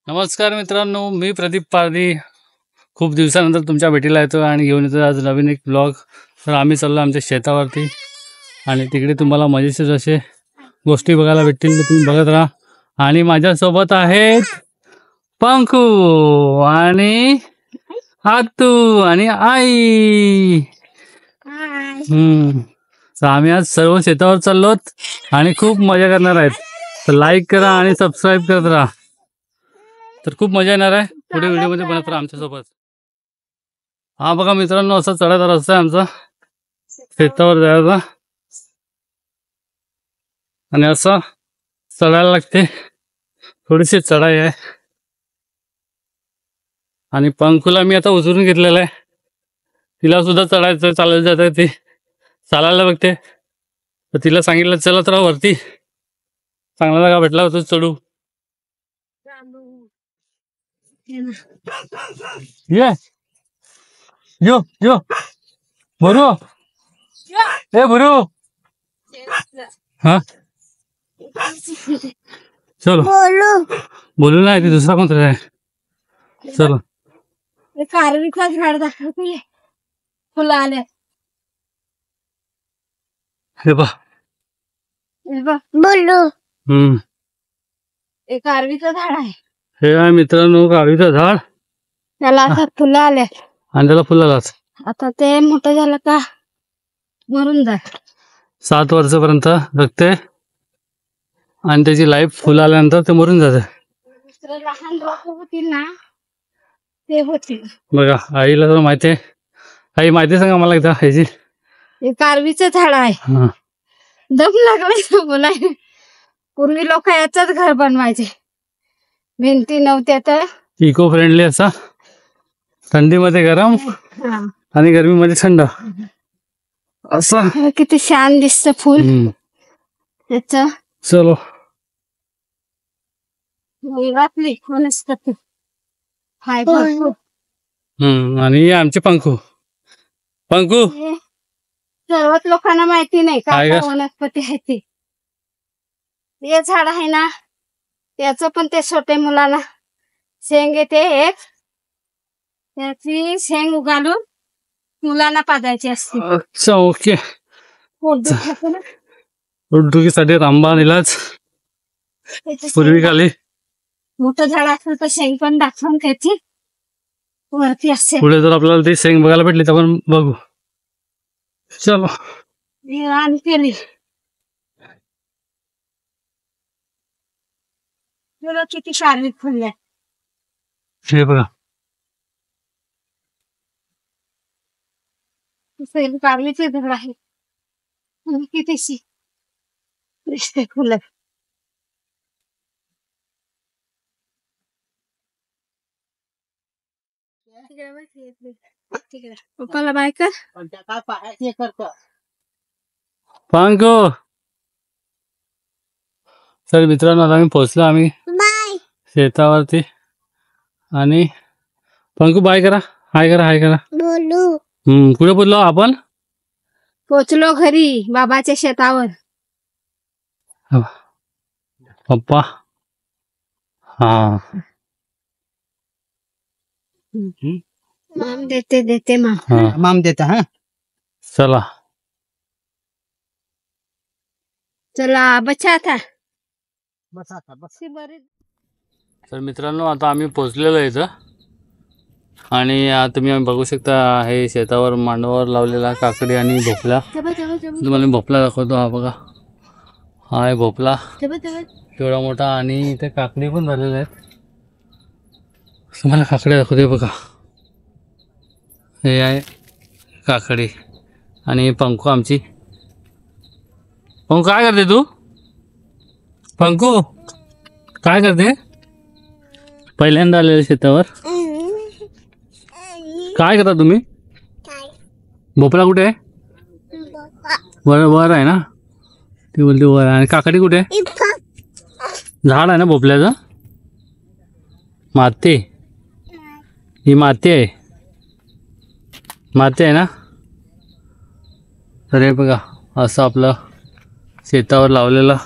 नमस्कार मित्रांनो, मी प्रदीप पारधी खूप दिवसानंतर तुमच्या भेटीला येतो आणि घेऊन येतो आज नवीन एक ब्लॉग। तर आम्ही चाललो आमच्या शेतावरती आणि तिकडे तुम्हाला मजेशीर असे गोष्टी बघायला भेटतील, तर तुम्ही बघत राहा। आणि माझ्यासोबत आहेत पंकू आणि आतू आणि आई। तर आम्ही आज सर्व शेतावर चाललोत आणि खूप मजा करणार आहेत। तर लाईक करा आणि सबस्क्राईब करत राहा, तर खूप मजा येणार आहे। पुढे व्हिडिओमध्ये बनत राहा आमच्यासोबत। हा बघा मित्रांनो, असा चढायचा रस्ता आहे आमचा शेतावर जायचा आणि असं चढायला लागते, थोडीशी चढाई आहे। आणि पंकुला मी आता उचलून घेतलेला आहे, तिला सुद्धा चढायचं, चालायला जातं, ती चालायला बघते। तर तिला सांगितलं चला तर वरती चांगला जागा भेटला होता चढू। ये यो यो भरू, ए भरू, हाँ चलो बोलू ना, ती दुसरा कोणतरी आहे। चलो कारवीचा झाड दाखवते, फुलं आले। हे बा बोलू, हम्म, एक कारवीचं झाड आहे। हे आहे मित्रांनो कारवीचं झाड, त्याला आता फुलं आले आणि त्याला फुलालाच आता ते मोठं झालं का मरून जात। 7 वर्षापर्यंत जगते आणि त्याची लाईफ फुल आल्यानंतर ते मरून जाते। लहान रोप होतील ना ते होतील बघा, आईला तर माहिती आहे। आई माहिती सांगा मला एकदा ह्याची। हे कारवीचं झाड आहे। हा, दम लागलाय बोलाय। पूर्वी लोक याचंच घर बनवायचे, भिंती नव्हत्या तर। इको फ्रेंडली असा, थंडीमध्ये गरम आणि गरमीमध्ये थंड असं। किती छान दिसतं फुल त्याच। चलो घातली वनस्पती हाय भरपूर। आणि आमचे पंकू पंकू सर्वच लोकांना माहिती नाही काय काय ग? वनस्पती आहे ती। हे झाड आहे ना, त्याच पण ते छोटे मुलांना शेंग येते, एक त्याची शेंग उगालून मुलांना पाजायची असते। अच्छा, ओके। पोटदुखीसाठी रामबाण इलाज पूर्वी काली। मोठं झाड असेल तर शेंग पण दाखवून त्याची वरती असते। पुढे जर आपल्याला ती शेंग बघायला भेटली तर आपण बघू। चलो रान केली किती शारीरिक फुलले। हे बघा, कारवीचे झाड आहे, कितीशी दिसते फुलं। पप्पाला बाय कर। पंकू तर मित्रांनो, आता आम्ही पोहोचलो आम्ही शेतावरती। आणि पंकू बाय करा, हाय करा, हाय करा। बोलू, कुठे बोललो आपण? पोचलो घरी बाबाच्या शेतावर। पप्पा हा माम देते देते माम, हा माम देता है। चला चला बच्चा था बस आता बस। तर मित्रांनो, आता आम्ही पोहोचलेलो आहे इथं आणि तुम्ही बघू शकता हे शेतावर मांडवावर लावलेला काकडी आणि भोपळा। तुम्हाला भोपळा दाखवतो, हा बघा, हा आहे भोपळा एवढा मोठा, आणि इथे काकडी पण झालेल्या आहेत। तुम्हाला काकडी दाखवते बघा, हे आहे काकडी। आणि पंकू आमची, पंकू काय करते तू? पंकू काय करते? पहिल्यांदा आलेल्या शेतावर काय करता तुम्ही? भोपळा कुठे आहे? वर वर आहे ना, ती बोलते वर आहे। आणि काकडी कुठे आहे? झाड आहे ना भोपळ्याचं, माती, ही माती आहे, माती आहे ना। तर हे बघा, असं आपलं शेतावर लावलेलं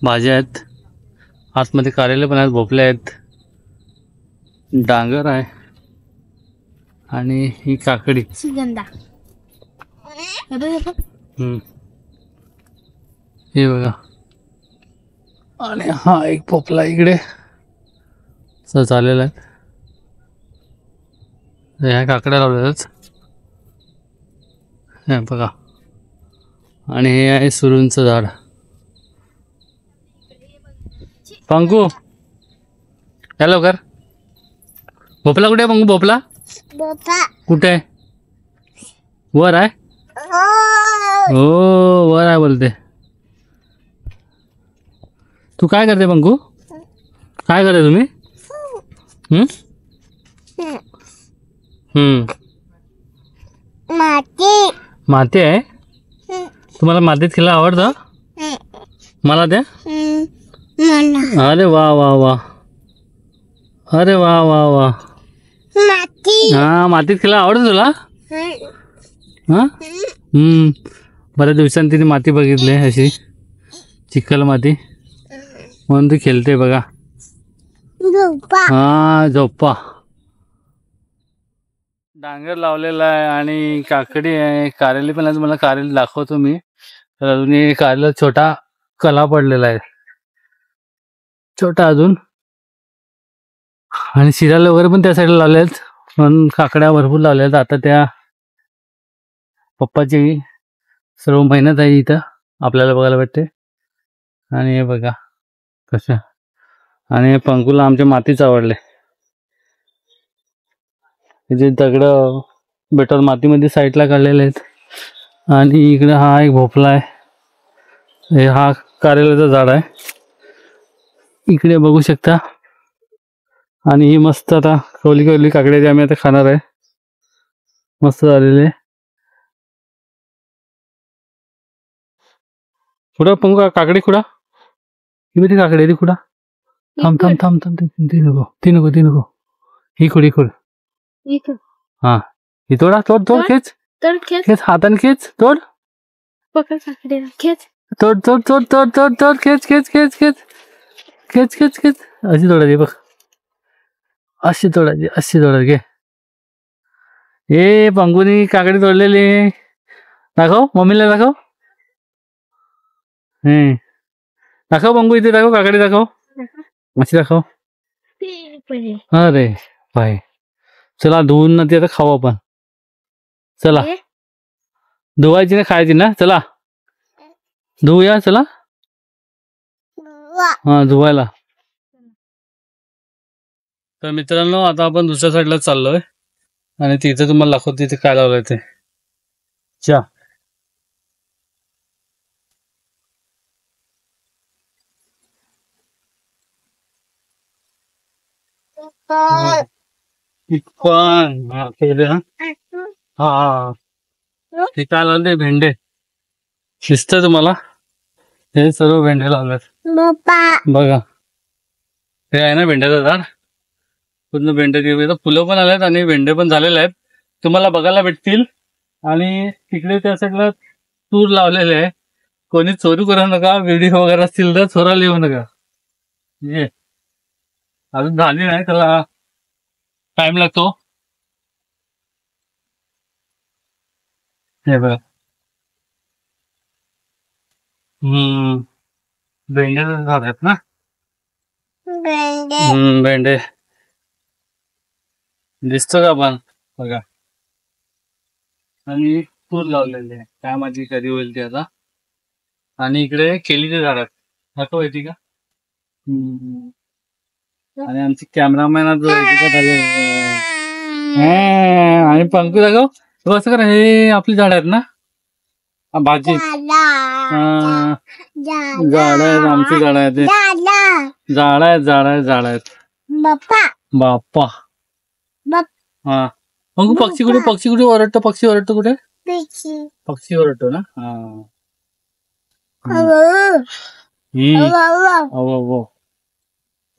भाज्या आहेत। आतमध्ये कारले पण आहेत, भोपळे आहेत, डांगर आहे आणि ही काकडी. सुगंधा. हे बघा. आणि हा एक पोपला इकडे चाललेला आहे. ह्या काकड्या लावलेल्याच हे बघा. आणि हे आहे सुरूंचं झाड. पंकू या लवकर. भोपला कुठे आहे पंकू? भोपला कुठे आहे? वर आहे. हो वर आहे बोलते. तू काय करते पंकू? काय करते तुम्ही? माती आहे. तुम्हाला मातीत खेळायला आवडतं? मला द्या. अरे वा वा वा. अरे वा वा वा. हा मातीत खेळायला आवडतं तुला? हा. बऱ्याच दिवसांनी तिने माती बघितली अशी चिखल माती म्हणून ती खेळते बघा. हा झोपा. डांगर लावलेला आहे आणि काकडी आहे. कारेली पण आहे. तुम्हाला कारेली दाखवतो मी. तर अजून कारेला छोटा कला पडलेला आहे, छोटा अजून. आणि शिराला वगैरे पण त्या साईडला लावले आहेत. पण काकड्या भरपूर लावल्या आहेत. आता त्या पप्पाची सर्व मेहनत आहे इथं आपल्याला बघायला भेटते. आणि हे बघा कसं. आणि पंकूला आमच्या मातीच आवडले. जे दगड बेटर मातीमध्ये साईडला काढलेले आहेत. आणि इकडे हा एक भोपळा आहे. हे हा कारेलाचं झाड आहे इकडे बघू शकता. आणि ही मस्त आता कवली कवली काकड्याची आम्ही आता खाणार आहे. मस्त झालेले. कुठं पंकू काकडी खुडा? किती काकडी ती खुडा? थांब थांब थांब थांब. ती नको ती नको ती नको. ही खुड ही खुड. हा ही तोडा. तोड तोड खेच. खेच हाताने खेच. तोड. पकड काकडीला खेच. तोड तोड तोड तोड तोड तोड. खेच खेच खेच खेच खेच खेच खेच. अशी तोडायची बघ. अशी तोडायची अशी तोडायची. ए पंकूनी काकडी तोडलेली. दाखव मम्मीला दाखव. दाखव पंकू इथे दाखव. काकडी दाखव. अशी दाखव. अरे बाय. चला धुवून ना ती आता खाऊ आपण. चला धुवायची ना खायची ना. चला धुवूया. चला हा धुवायला. तर मित्रांनो आता आपण दुसऱ्या साईडला चाललोय आणि तिथे तुम्हाला दाखवतो तिथे काय लावलंय ते. चा पण हा केले. हा ते काय लावले? भेंडे दिसतंय तुम्हाला? हे सर्व भेंडे लावलेत बघा. हे आहे ना भेंड्याचं झाड. पूर्ण भेंड्याची फुलं पण आल्यात आणि भेंडे पण झालेले आहेत. तुम्हाला बघायला भेटतील. आणि तिकडे त्या साईडला तूर लावलेले आहे. कोणी चोरी करू नका. व्हिडिओ वगैरे असतील तर चोरायला येऊ नका. ये अजून झाली नाही, त्याला टाइम लागतो. हे बघा भेंड्याचं झाड आहेत ना. भेंडे दिसतो का पण बघा. आणि तूर लावलेले आहे. काय माझी कधी होईल ते आता. आणि इकडे केळीचे झाड आहेत. दाखव येते का? आणि आमची कॅमेरामॅन आणि पंकू दाखव. तू असं करा. हे आपली झाड आहेत ना. भाजी झाड आहेत. आमची झाड आहेत. झाड आहेत झाड आहेत झाड आहेत. बाप्पा हा पंकू पक्षी कुठे? पक्षी कुठे ओरडतो? पक्षी ओरडतो कुठे? पक्षी ओरडतो ना. हा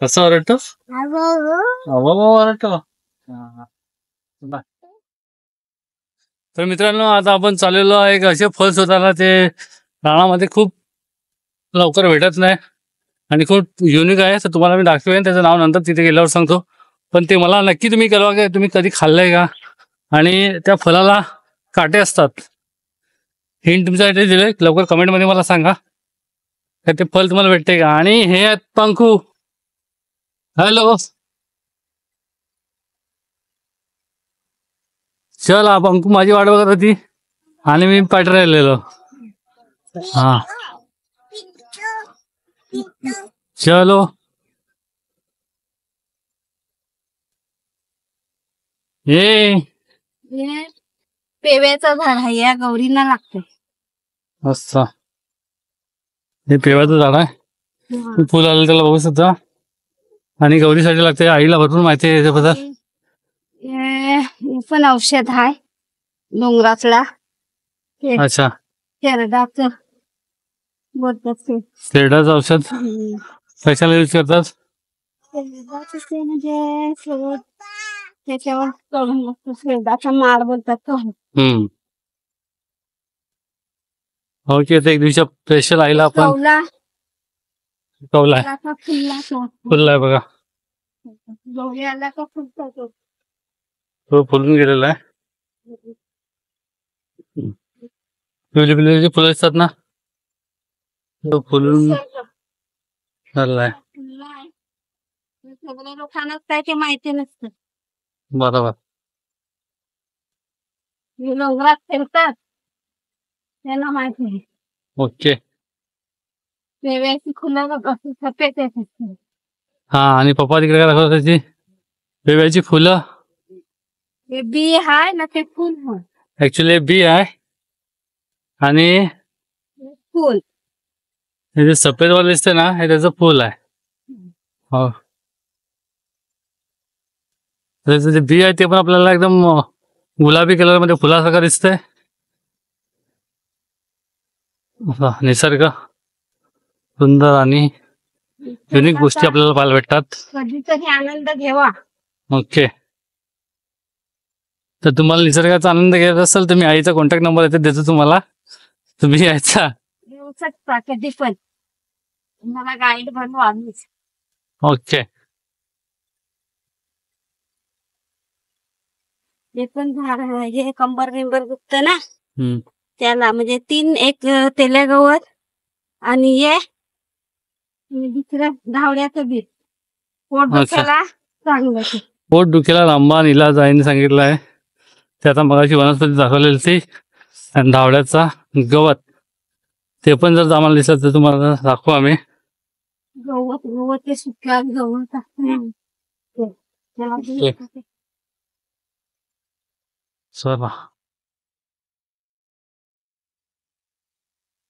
कसं ओरडतो? ओरडतो. तर मित्रांनो आता आपण चाललेलो आहे. एक असे फळ शोधायला ते रानामध्ये खूप लवकर भेटत नाही आणि खूप युनिक आहे. तर तुम्हाला मी दाखवेन. त्याचं नाव नंतर तिथे गेल्यावर सांगतो. पण ते मला नक्की तुम्ही कळवा की तुम्ही कधी खाल्लंय का. आणि त्या फळाला काटे असतात. हिंट तुमच्यासाठी दिले, लवकर कमेंटमध्ये मला सांगा का ते फळ तुम्हाला भेटते का. आणि हे आहेत पंखू. हॅलो, चल हा पंखू माझी वाट बघत होती आणि मी पाठ राहिलेलो. हा चलो. ये हे पेव्याचं झाड आहे, या गौरींना लागते. मस्त. हे पेवाचं झाड आहे, फुल आलं त्याला बघू शकता. आणि गौरीसाठी लागते, आईला भरपूर माहिती आहे याच्याबद्दल. हे पण औषध आहे डोंगरातला. हे अच्छा, शेरडाचं बोलतात ते. शेरडाचं औषध कशाला यूज करतात. शेरडाचं ते म्हणजे सगळं त्याच्यावर चढून बसतो, शेरडाचा माळ बोलतात तो. ओके, एक दिवशी स्पेशल आईला आपण कौला कवलाय, फुलला तो. फुललाय बघा, गौरी आला का फुलतो तो. तो फुलून गेलेला आहे. पिवली पिवली फुलं असतात ना, तो फुलून झालाय. फुलला आहे. सगळ्या लोकांना काय ते माहिती नसतं. बरोबर. हे डोंगरात फिरतात त्यांना माहिती आहे. ओके. पेव्याची फुलं बघ अशी सफेद आहेत. हा, आणि पप्पा तिकडे काय दाखवत त्याची बेब्याची फुलं. हे बी हाय ना, ते फुल होय. ऍक्च्युली बी आहे आणि फुल हे जे सफेद वाले दिसते ना, हे त्याचं फुल आहे. हो, त्याचं जे बी आहे ते पण आपल्याला एकदम गुलाबी कलर मध्ये फुलासारखं दिसतंय. निसर्ग सुंदर आणि युनिक गोष्टी आपल्याला पाहायला भेटतात. कधीतरी आनंद घ्यावा. ओके, तर तुम्हाला निसर्गाचा आनंद घ्यायचा असेल तर मी आईचा कॉन्टॅक्ट नंबर इथे देतो तुम्हाला, तुम्ही यायचा. येऊ शकता कधी पण, मला गाईड बनवू आम्हीच. ओके. हे पण झाड आहे, हे कंबर बिंबर दुखत ना हम्म. त्याला, म्हणजे 3 एक तेल्या गवत आणि हे दुसरं धावड्याचं बी. पोट दुखायला चांगलं ते. पोट दुखीला रामबाण इलाज आईने सांगितलं आहे. ते आता मगाशी वनस्पती दाखवलेली ती, आणि धावड्याचा गवत ते पण जर आम्हाला दिसलं तर तुम्हाला दाखवू आम्ही. गवत गवत ते सुक्या गवत असतं. त्याला बी दुखते. चला,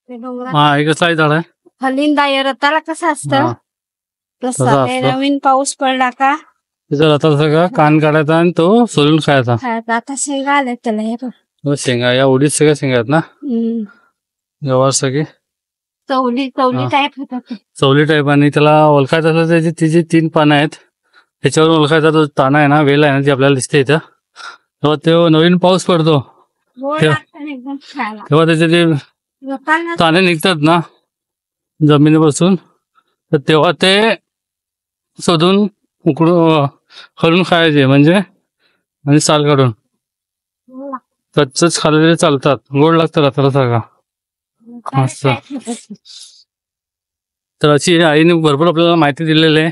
ते डोंगरात हा हे कसं आहे झाड आहे. हलिंदा रताला कसं हा, असतं तसं तसं. ते असतं. नवीन पाऊस पडला का तिथं रताळ सगळं कान काढायचा आणि तो सोलून खायचा. खायचा. आता शेंगा आल्या त्याला, हे बघ. हो, शेंगा या उडीत सगळ्या शेंगा आहेत ना, गवार सगळी चवली हा. टाईप होतात ते. चवली टाईप. आणि त्याला ओळखायचं असलं त्याची तिची 3 पानं आहेत, त्याच्यावर ओळखायचा तो ताना आहे ना, वेल आहे ना, ती आपल्याला दिसते इथं. तेव्हा तो नवीन पाऊस पडतो गोड तेव्हा लागतं एकदम खायला. तेव्हा त्याचे जे लोकांना ताने निघतात ना जमिनीपासून, तर तेव्हा ते शोधून उकडून खळून खायचे, म्हणजे आणि साल काढून गोड लागतं. कच्चच खाल्लेले चालतात. गोड लागतं रताळा सारखा. लोकांना मस्त. काय खातात. तर अशी आईने भरपूर आपल्याला माहिती दिलेली आहे.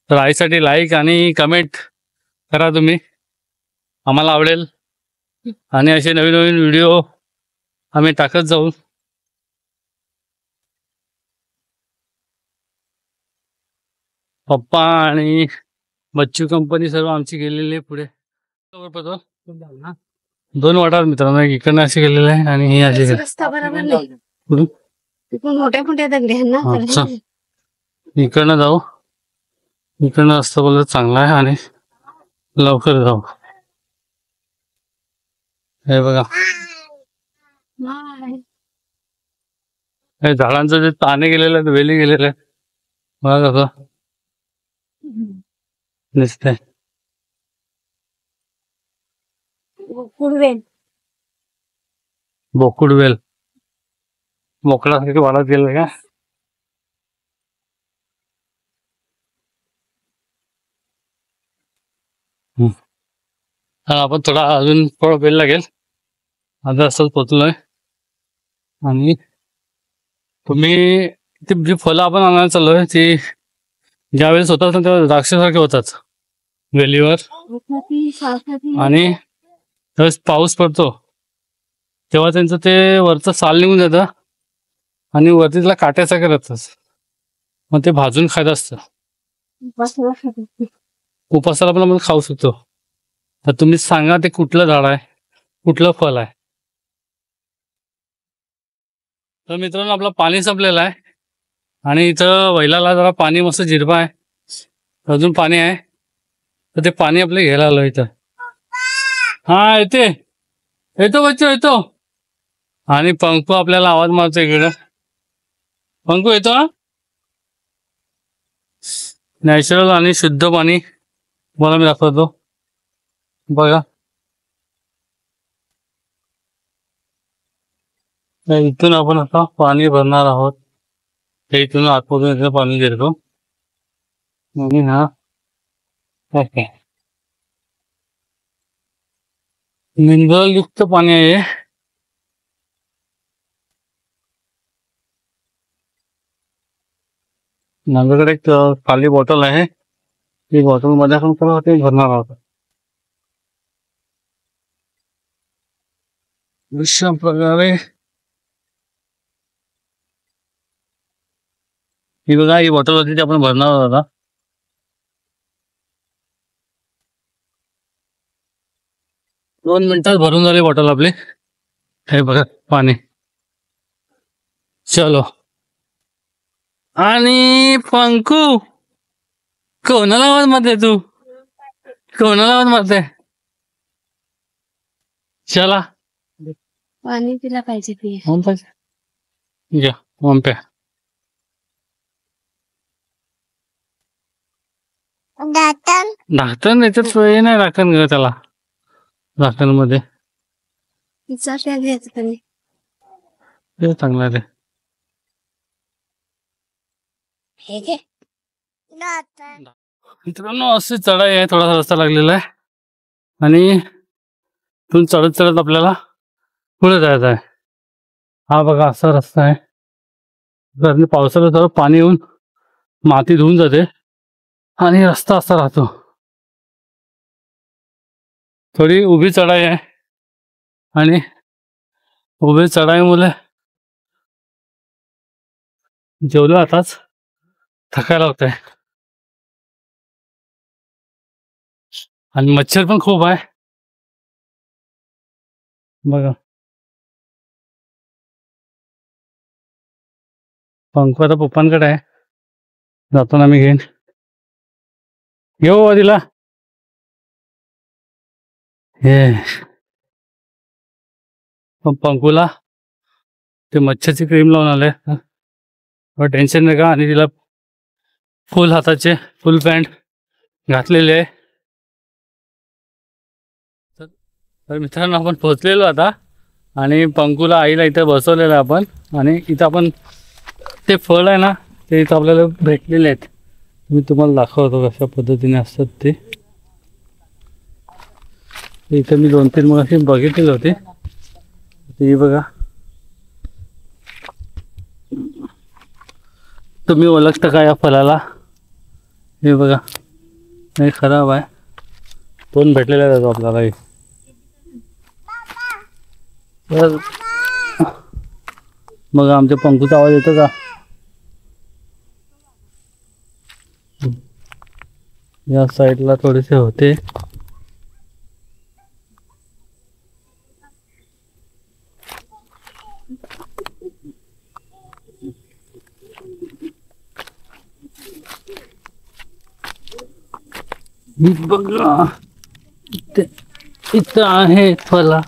तर आईसाठी लाईक आणि कमेंट करा तुम्ही, आम्हाला आवडेल. आणि असे नवीन नवीन व्हिडिओ आम्ही टाकत जाऊ. पप्पा आणि बच्चू कंपनी सर्व आमची गेलेली आहे पुढे. 2 वाटा मित्रांनो, एक इकडनं अशी गेलेली आहे आणि ही अशी गेली. रस्ता बरोबर नाही. कुठून? तिकडून मोठ्या मोठ्या दगडी आहेत ना, तर अच्छा. हे इकडनं जाऊ, इकडनं रस्ता बोलत चांगला आहे आणि लवकर जाऊ. हे बघा, नाही. हे झाडांचं जे ताने गेलेले आहेत, वेली गेलेले आहेत, बघा कसं दिसतंय. कुडवेल बोकुड वेल, बोकडासारखी वाढत गेले का. आणि आपण थोडा अजून फळ वेळ लागेल. आता असंच पोचलोय. आणि तुम्ही ती जी फळं आपण आणायला चाललोय ती ज्यावेळेस होतात ना तेव्हा द्राक्षासारखे होतात वेलीवर. आणि त्यावेळेस पाऊस पडतो तेव्हा त्यांचं ते वरचं साल निघून जातं आणि वरती त्याला काट्यासारखे राहतात. मग ते भाजून खायचं असतं. उपासाला पण आपण खाऊ शकतो. तर तुम्ही सांगा ते कुठलं झाड आहे, कुठलं फळ आहे. तर मित्रांनो आपलं पाणी संपलेलं आहे आणि इथं वैलाला जरा पाणी मस्त जिरवा आहे, अजून पाणी आहे. तर ते पाणी आपलं घ्यायला आलं इथं. हा येतो बच्चो येतो. आणि पंकू आपल्याला आवाज मारतो इकडं. पंकू येतो. हा नॅचरल आणि शुद्ध पाणी मला मी दाखवतो बघा. इथून आपण आता पाणी भरणार आहोत. इथून आतमधून इथं पाणी घेतो आणि हा ओके मिनरल युक्त पाणी आहे. माझ्याकडे एक खाली बॉटल आहे. ती बॉटल मध्ये आपण ते भरणार आहोत. अशा प्रकारे ही बघा ही बॉटल होती ती आपण भरणार आहोत आता. 2 मिनिटात भरून झाली बॉटल आपली. हे बघा पाणी. चलो. आणि पंकू कोणाला आवाज मारते तू, कोणाला आवाज मारते. चला पाणी पिला पाहिजे ते. घ्या ओम पे. ढाकण याच्यात सोय नाही ढाकण ग त्याला. ढाकण मध्ये ते चांगलं आहे ते. मित्रांनो अशी चढाई आहे, थोडासा रस्ता लागलेला आहे आणि इथून चढत चढत आपल्याला पुढे जायचं आहे. हा बघा असा रस्ता आहे. पावसाळ्यात जरा पाणी येऊन माती धुवून जाते आणि रस्ता असा राहतो. थोडी उभी चढाई आहे आणि उभी चढाईमुळे जेवलं आताच थकायला होत आहे. आणि मच्छर पण खूप आहे बघा. पंखू आता पप्पांकडे आहे, जाताना मी घेईन. येऊ आधीला. हे पंकूला ते मच्छरची क्रीम लावून आले. टेन्शन नाही का. आणि तिला फुल हाताचे फुल पॅन्ट घातलेले आहे. तर मित्रांनो आपण पोहोचलेलो आता आणि पंकूला आईला इथं बसवलेलं आहे आपण. आणि इथं आपण ते फळ आहे ना ते इथं आपल्याला भेटलेले आहेत. मी तुम्हाला दाखवतो कशा पद्धतीने असतात ते. इथं मी 2-3 मग अशी बघितलेले होते. ते बघा तुम्ही ओळखता का या फळाला. हे बघा नाही खराब आहे. 2 भेटलेले आहेत आपल्याला. तर मग आमच्या पंखूचा आवाज येतो का. या साईडला थोडेसे होते. बघा इथं आहे फला.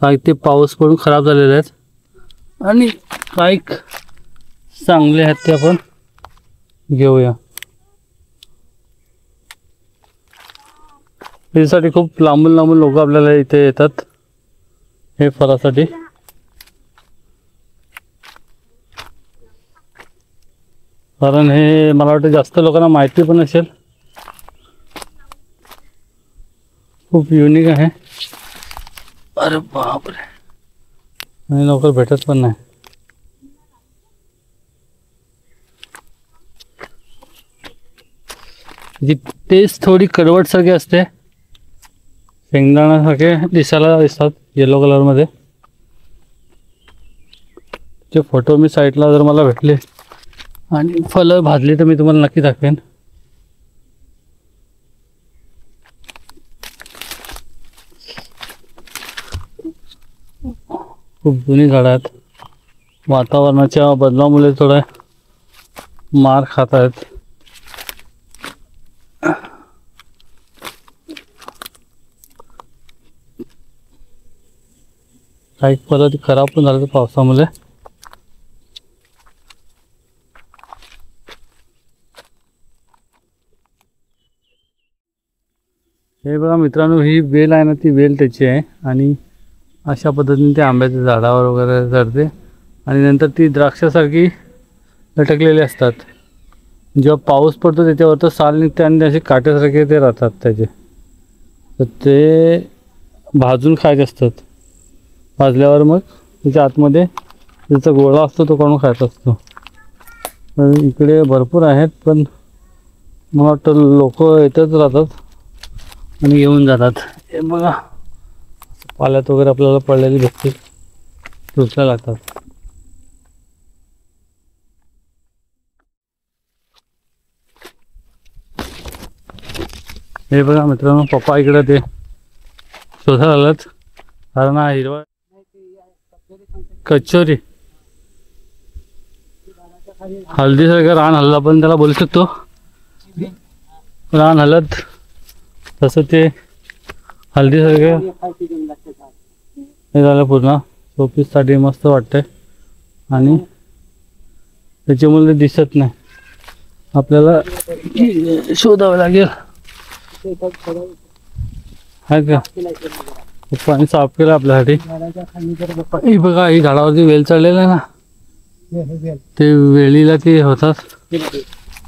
काही ते पाऊस पडून खराब झालेले आहेत आणि काही चांगले आहेत ते आपण घेऊया. त्यासाठी खूप लांबून लांबून लोक आपल्याला इथे येतात हे फळासाठी. कारण हे मला वाटतं जास्त लोकांना माहिती पण असेल. खूप युनिक आहे. अरे बापरे, आणि लवकर भेटत पण नाही. जी टेस्ट थोडी कडवटसारखी असते, शेंगदाण्यासारखे दिसायला दिसतात येलो कलरमध्ये. ते फोटो मी साईडला जर मला भेटले आणि फळं भाजली तर मी तुम्हाला नक्की दाखवेन. खूप जुनी झाडं आहेत. वातावरणाच्या बदलामुळे थोडं मार खात आहेत. काही फळं ती खराब पण झाली पावसामुळे. हे बघा मित्रांनो, ही वेल आहे ना, ती वेल त्याची आहे आणि अशा पद्धतीने ते आंब्याच्या झाडावर वगैरे चढते आणि नंतर ती द्राक्षासारखी लटकलेली असतात. जेव्हा पाऊस पडतो त्याच्यावर तर साल निघते आणि असे काट्यासारखे ते राहतात त्याचे. तर ते भाजून खायचे असतात. भाजल्यावर मग त्याच्या आतमध्ये त्याचा गोळा असतो तो काढून खायचा असतो. तर इकडे भरपूर आहेत, पण मला वाटतं लोक येतच राहतात आणि येऊन जातात. हे बघा, पाल्यात वगैरे आपल्याला पडलेली भेटते, टुचल्या लागतात. हे बघा मित्रांनो, पप्पा इकडे ते शोधायला आलात. कारण हा हिरवा कचोरी हळदीसारखं रान हल्ला, पण त्याला बोलू शकतो रान हलत. तसं ते हळदीसारखं हे झालं पूर्ण. शोपीससाठी मस्त वाटतंय आणि त्याच्यामुळे दिसत नाही. आपल्याला शोधावं लागेल. आहे का, पप्पाने साफ केलं आपल्यासाठी. ही बघा, ही झाडावरती वेल चढलेलं आहे ना, ते वेलीला ते होतात.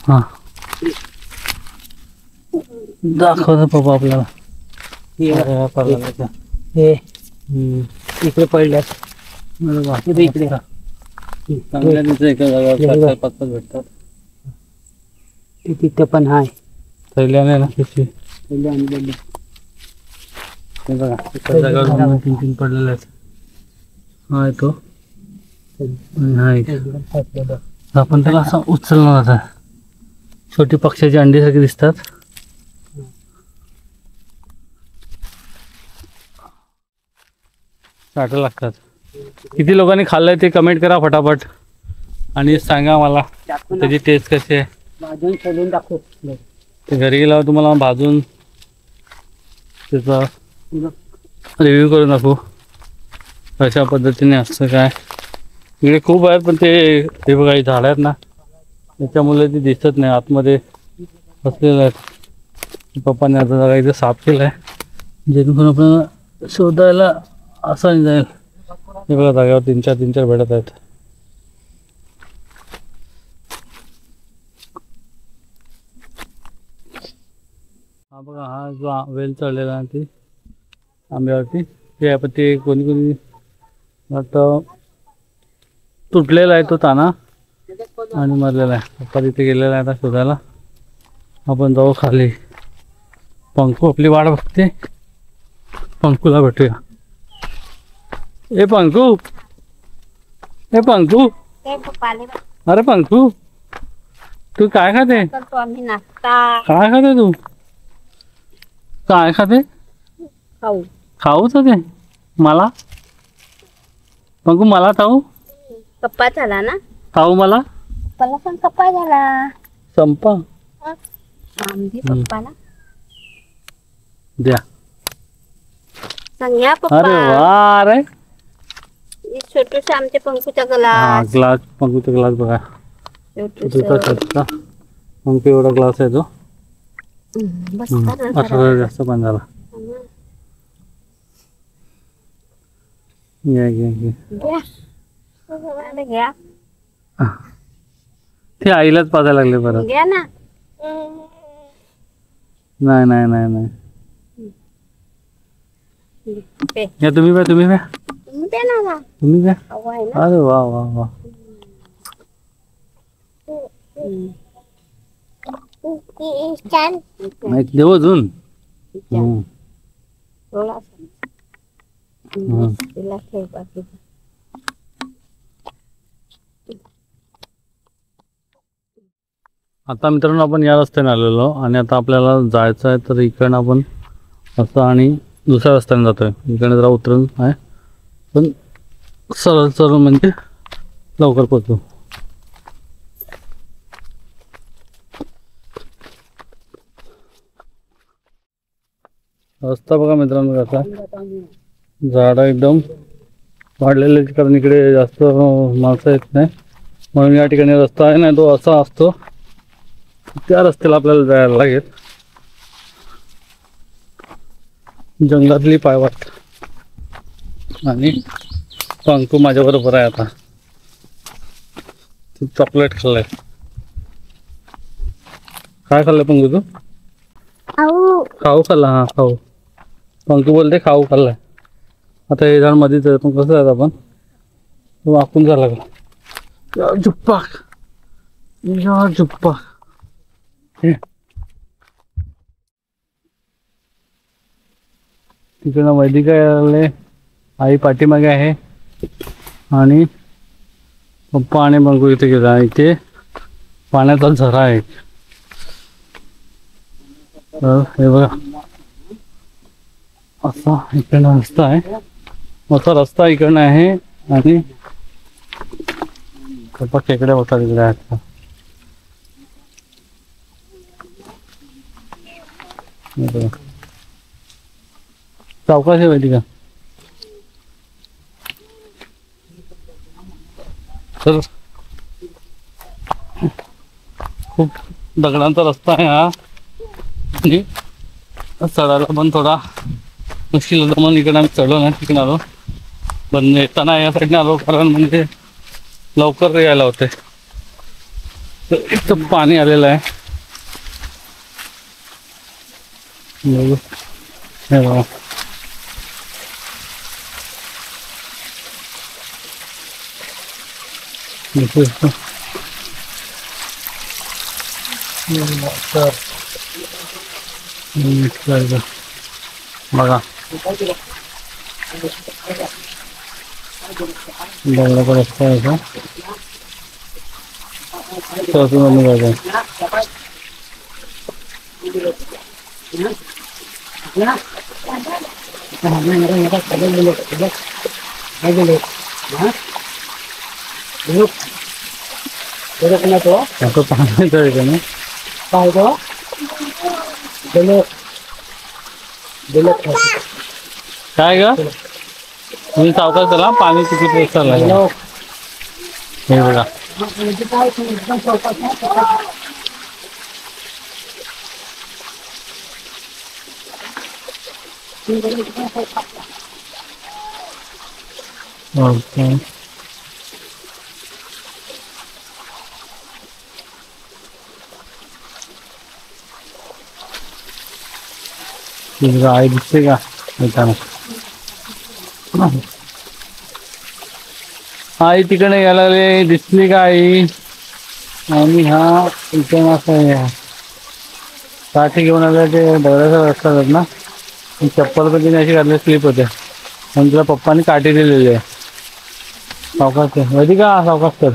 हा, दाखवतो पप्पा आपल्याला. हे इकडे पडल्यात. इकडे भेटतात. तिथं पण आहे. थैल्याने ना त्याची आणि हे बघा, एका जागेवर 2-3 पडलेले आहेत. हा आहे तो, आणि हा एक. आपण त्याला असं उचलणार आता. छोटी पक्ष्याची अंडीसारखी दिसतात. चाटं लागतात. किती लोकांनी खाल्लंय ते कमेंट करा फटाफट आणि सांगा मला त्याची टेस्ट कशी आहे. भाजून सोलून दाखव. ते घरी गेल्यावर तुम्हाला भाजून त्याचा रिव्ह्यू करून दाखवू कशा पद्धतीने असतं काय. इकडे खूप आहेत, पण ते बघा ही झाडं आहेत ना, त्याच्यामुळे ते दिसत नाही. आतमध्ये बसलेलं आहेत. पप्पाने आता जागा इथे साफ केलं आहे, जेणेकरून आपल्याला शोधायला आसानी जाईल. हे बघा, जागेवर 3-4 भेटत आहेत. हा बघा, हा जो वेल चढलेला आहे ती आंब्यावरती, ते आहे. पण ते कोणी वाटतं तुटलेला आहे तो ताना आणि मरलेला आहे. पप्पा तिथे गेलेला आहे आता शोधायला. आपण जाऊ खाली. पंकू आपली वाट बघते, पंकूला भेटूया. ए पंकू, ए पंकू, अरे पंकू, तू काय खाते? करतो आम्ही नाश्ता. काय खाते तू? काय खाते? खाऊ. खाऊच ते मला. पंकू मला खाऊ. कप्पा झाला ना, खाऊ मला. पप्पाला पण कप्पा झाला. संपा आमची पप्पाला द्या. सांगा पप्पा. अरे वा, अरे छोटूसा आमच्या पंकूचा हा ग्लास. ग्लास, पंकूचा ग्लास बघा. छोटूसा. पंकू एवढा ग्लास आहे तो. बस असं जास्त पण झाला. घ्या. ते आईलाच पाजायला लागले परत. घ्या ना. नाही नाही नाही नाही. पे. या तुम्ही प्या, तुम्ही प्या, तुम्ही पे ना ना. तुम्ही प्या. हवा आहे ना. अरे वा वा वा. नाही देऊ अजून. हम्म. थोडासा. हम्म. तिला ठेव बाकी. आता मित्रांनो आपण या रस्त्याने आलेलो आणि आता आपल्याला जायचं आहे, तर इकडनं आपण असं आणि दुसऱ्या रस्त्याने जातोय. इकडे जरा उतरून आहे पण सरळ सरळ म्हणजे लवकर पोहोचू. रस्ता बघा मित्रांनो कसा झाडं एकदम वाढलेले, कारण इकडे जास्त माणसं येत नाही म्हणून या ठिकाणी रस्ता आहे ना तो असा असतो. त्या रस्त्याला आपल्याला जायला लागेल. जंगलातली पायवाट. आणि पंकू माझ्या बरोबर आहे आता. चॉकलेट खाल्लंय. काय खाल्लंय पंकू तू? खाऊ खाल्ला. हा खाऊ. पंकू बोलते खाऊ खाल्लाय. आता हे झाड मध्येच आहे पण कसं आहे आपण तो वाकून झाला का झुप्पाक या झुप्पाक. तिकडं वैदिका आले, आई पाठीमागे आहे आणि पप्पा आणि बंगू इथे गेला. इथे पाण्याचा झरा आहे. तर हे बघा असा इकडनं रस्ता आहे. मोठा रस्ता इकडनं आहे आणि पप्पा खेकडे होता तिकडे आहेत. सावकाश आहे माहिती का. तर खूप दगडांचा रस्ता आहे हा आणि चढायला पण थोडा मुश्किल होता म्हणून इकडे आम्ही चढलो नाही, तिकडे आलो. पण येताना या साईडने आलो कारण म्हणजे लवकर यायला होते. तर इथं पाणी आलेलं आहे. हे बघा बघा दगडाचा रस्ता आहे का काय ग तुम्ही सावकाश चला. पाणी किती चाललं हे बघा. ओके आई दिसते का येताना. आई तिकडे यायला लागले. दिसली का आई? आणि हा इथे असं आहे काठी घेऊन आलं. ते दगडाचा रस्ता जात ना. चप्पल पण तिने अशी घातली स्लिप होते आणि तुला पप्पानी काठी दिलेली आहे. सावकाश माहिती का सावकाश कर.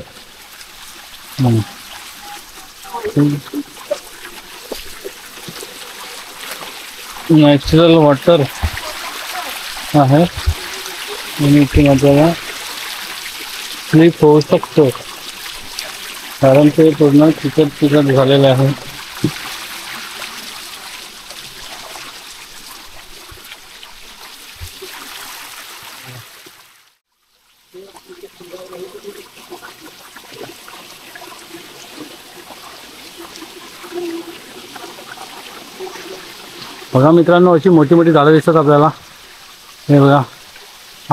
नॅचरल वॉटर आहे आणि इथे आपल्याला स्लिप होऊ शकतो कारण ते पूर्ण चिकट झालेलं आहे. बघा मित्रांनो अशी मोठी मोठी झाडं दिसतात आपल्याला. हे बघा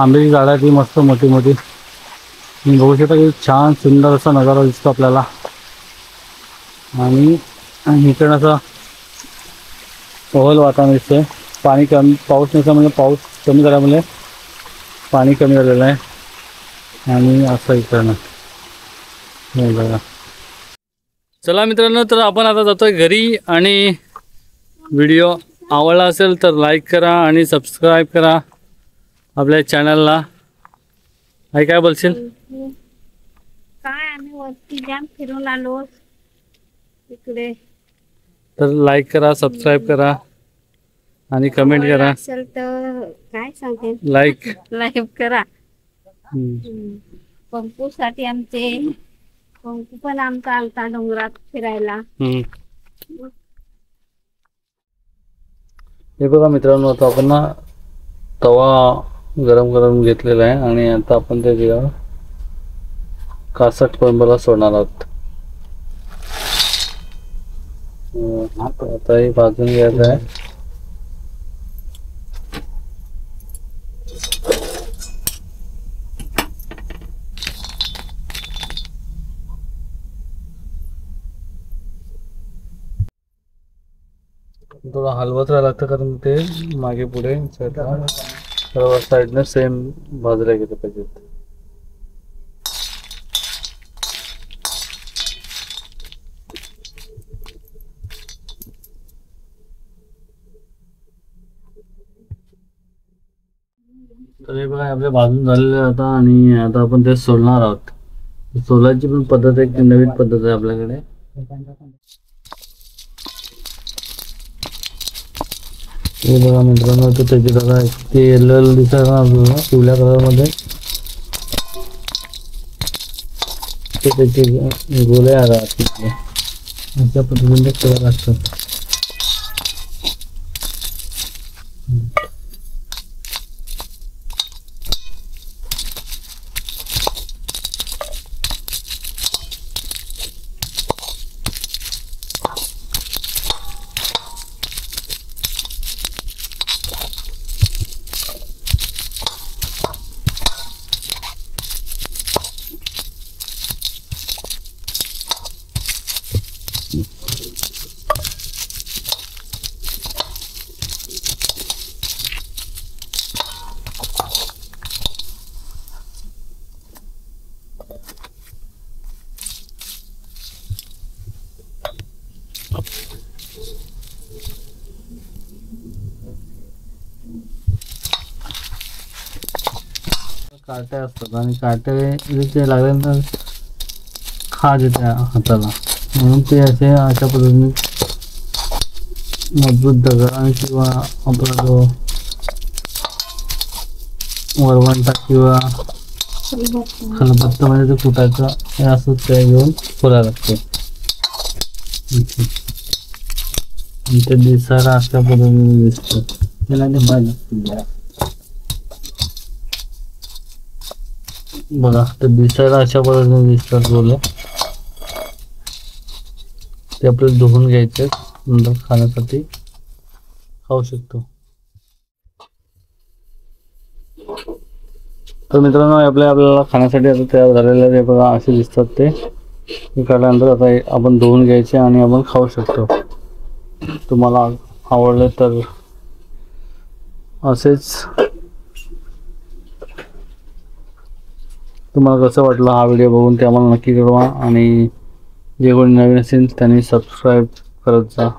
आंब्याची झाडं आहेत ही मस्त मोठी मोठी. तुम्ही बघू शकता की छान सुंदर असा नजारा दिसतो आपल्याला. आणि इकडं असं ओहल वातावरण दिसतंय. पाणी कमी, पाऊस नसल्यामुळे पाऊस कमी झाल्यामुळे पाणी कमी झालेलं आहे. आणि असं इकडनं हे बघा. चला मित्रांनो, तर आपण आता जातोय घरी. आणि व्हिडिओ आवडला असेल तर लाईक करा आणि सबस्क्राईब करा आपल्या चॅनलला. आई काय बोलशील? काय आम्ही वरती जाम फिरून आलो तिकडे. तर लाईक करा, सबस्क्राईब करा आणि कमेंट करा. असेल तर काय सांगते, लाईक लाईक करा. पंपू साठी आमचे पंपू पण आमचा आलता डोंगरात फिरायला. हे बघा मित्रांनो, आता आपण ना तवा गरम करून घेतलेला आहे आणि आता आपण त्याच्या कासट कोळंबीला सोडणार आहोत. आता हे भाजून घ्यायचं आहे. थोडं हलवत राहायला लागतं कारण ते मागे पुढे सर्व साईडने सेम भाजल्या गेले पाहिजेत. तर हे बघा आपले भाजून झालेले आता. आणि आता आपण ते सोलणार आहोत. सोलायची पण पद्धत एक नवीन पद्धत आहे आपल्याकडे. हे बघा मित्रांनो, तर त्याची बघा ते येल्लो दिसत ना आपल्याला पिवळ्या कलरमध्ये, ते त्याचे गोळे राहतात तिथले. अशा पद्धतीने करायला लागतात. काटे असतात आणि काटे ते लागल्यानंतर खाज येते हाताला, म्हणून ते असे अशा पद्धतीने मजबूत दगड किंवा आपला जो वरवंटा किंवा खलबत्ता मध्ये ते फुटायचं हे असंच ते घेऊन फोडायला लागते. आणि ते दिसायला अशा पद्धतीने दिसतं. त्याला ते बाय बघा, ते दिसायला अशा पद्धतीने दिसतात बोल. ते आपल्याला धुवून घ्यायचे, नंतर खाण्यासाठी खाऊ शकतो. तर मित्रांनो, आपल्याला खाण्यासाठी आता तयार झालेले ते बघा असे दिसतात. ते काढल्यानंतर आता आपण धुवून घ्यायचे आणि आपण खाऊ शकतो. तुम्हाला आवडले तर असेच. तुम्हाला कसं वाटलं हा व्हिडिओ बघून ते आम्हाला नक्की कळवा. आणि जे कोणी नवीन असेल त्यांनी सबस्क्राईब करत जा.